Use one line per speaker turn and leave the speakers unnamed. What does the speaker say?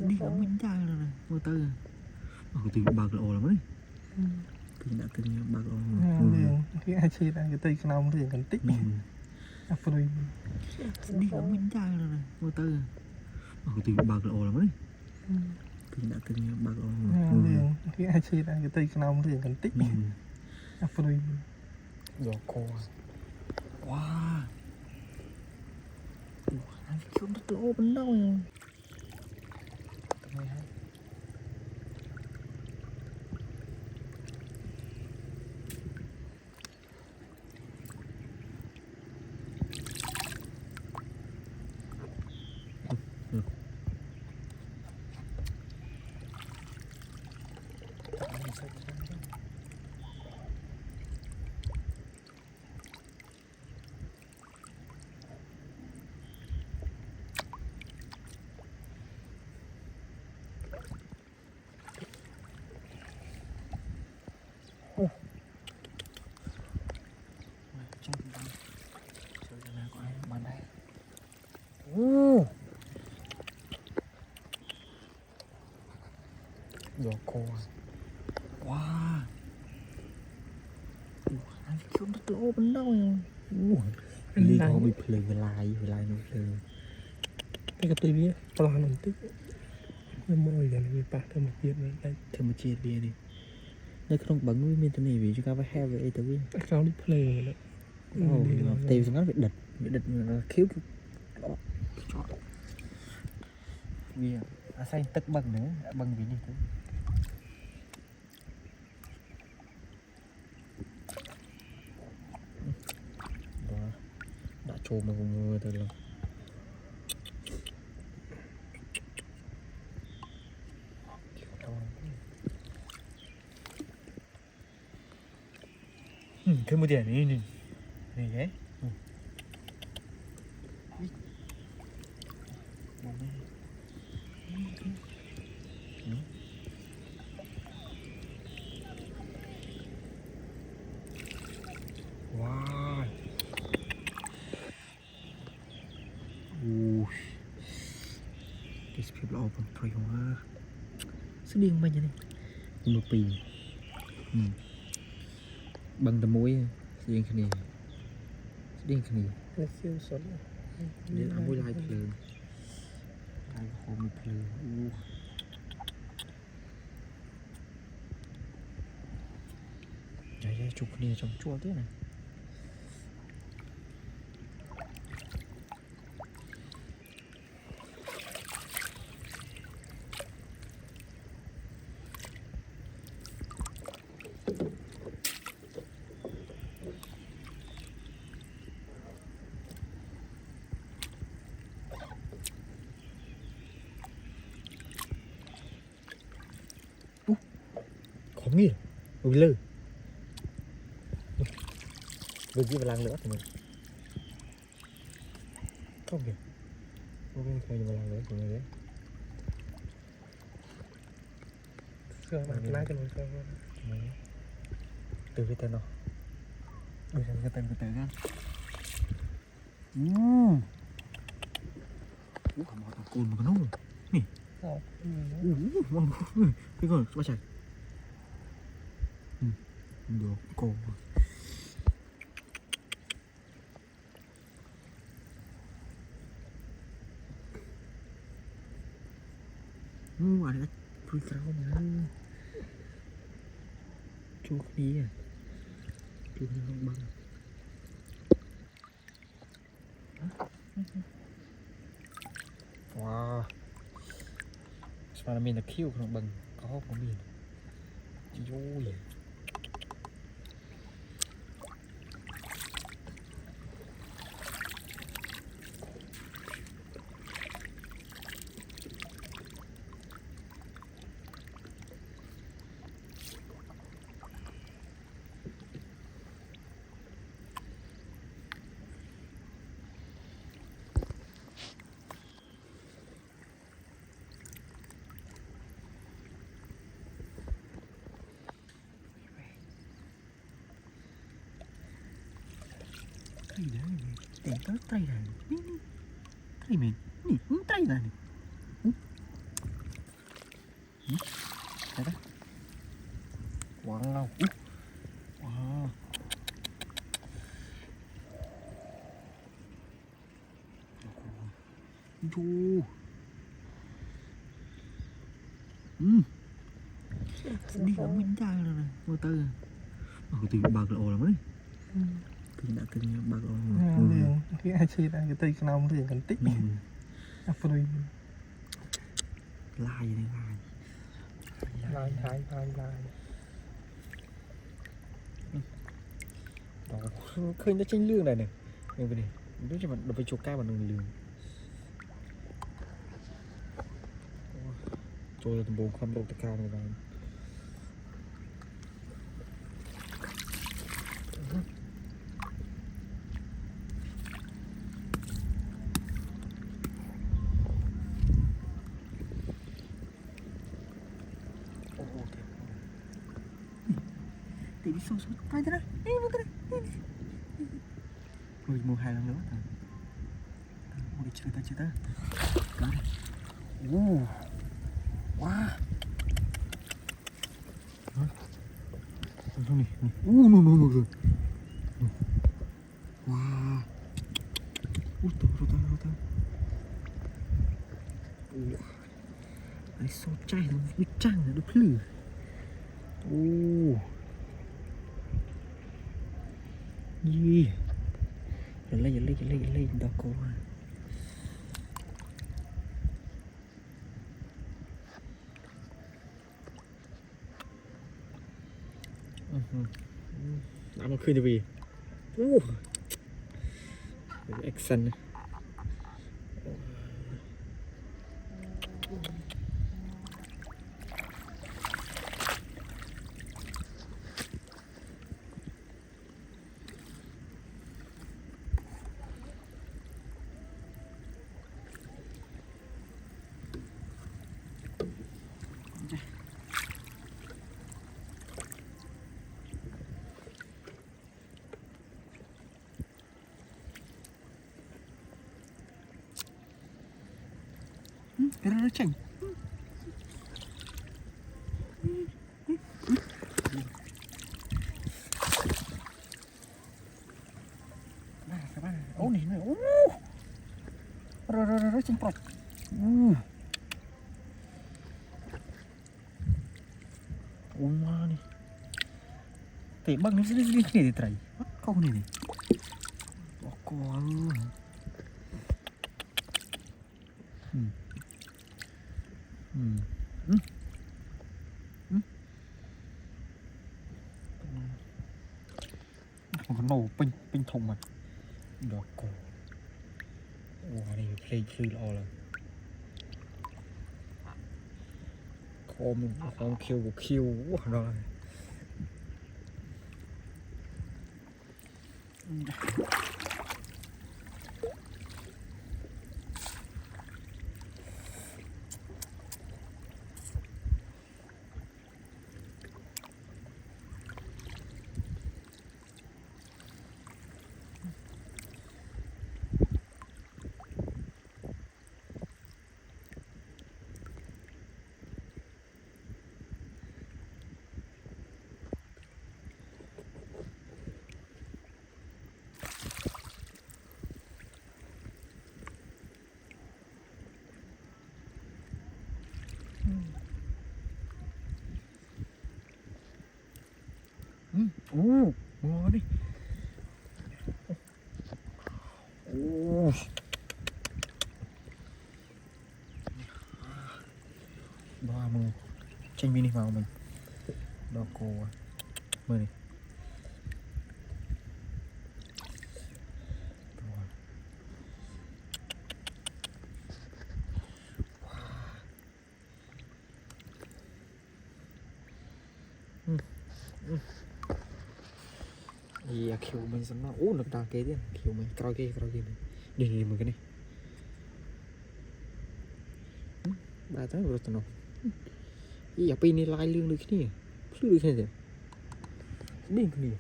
đi nó mình trai rồi này mua tơ từ bạc lỗ lắm ấy từ đã từ bạc lỗ
cái ai chơi là cái tay cái nào thì cần tích áp rồi
đi nó mình trai rồi này mua tơ từ bạc lỗ lắm ấy từ đã từ bạc lỗ
cái ai chơi là cái tay cái nào thì cần tích áp rồi
gió cô wow anh không được lỗ bên đâu gió cô wow anh không được lỗ bên đâu đi có bị phơi về lại nó phơi
cái tay đi pla nằm tích nó mồi gần bị bạc thêm một viên nữa đây
thêm một chia bia đi đây không bằng nguyên miền này vì chúng ta phải heo về tới
cao đi play rồi đấy
tiêu xuống nó bị địch khiếu bia xanh tức bằng nữa bằng vì đi thôi đã trộm mà cũng mưa thôi là thêm một điểm này này đấy wow cái phim là open play hoa sẽ điên bao nhiêu này một pì bằng tầm mũi sẽ điên cái này
nó siêu sốt
đến ăn mũi lai play lai hôm play đấy chụp này trong chua thế này không nghĩ ui lư vừa gì vào làng nữa thì mình không kìa không thấy vào làng nữa của người đấy
sơ mà lái cho mình sơ
từ cái tên nào đưa sang cái tên nha không có thằng cồn mà nó nè cái con quá trời được cô ada free throw mà chú đi à chú đi không bằng wow sao mình là kêu không bằng có mình vui Tay dah ni. Tengok tay dah ni. Ni. Tay men. Ni, tay dah ni. Đây đó. Wow. Wow. Chú. Đi cả mình trai rồi này, ngồi từ. Từ bạc lộ lắm đấy. Từ đã từ bạc lộ.
Liền cái ai chơi đây cái tay cái nào liền cần tích. Afri.
Lai này lai.
Lai.
Đó, khơi nó tranh lương này này. Này về này, nó chỉ mà đập phải chụp ca bằng đường lương. Rồi tầm bốn con đầu ca này vào. Đi xuống tay thế này, đi một cái này. Rồi mua 2 lần nữa. Mua đi chơi ta. Cá này. Wow. Này. No. Wow. Rota. Ai so chai nó biết trăng nó được lử. Gì? Giờ lấy đào cổ. Đã mà khơi được gì? Action. Cái đó nó chảnh. Ô này. Rồi chảnh bọt. Uma nih. Tembak nih sini nih try. Kau nih. Kau. Một cái nổ pin thùng mà đỏ cổ. Wow, này play lo là con kêu quá rồi. Ngon đi. Ba mươi tranh mini vào mình đo cô 10 này. Iya kêu mình sama lực đào kế đi kêu mình cao kia đi mình cái này ba tháng rồi tao iya pin ini lai lương được cái này được cái này đi cái này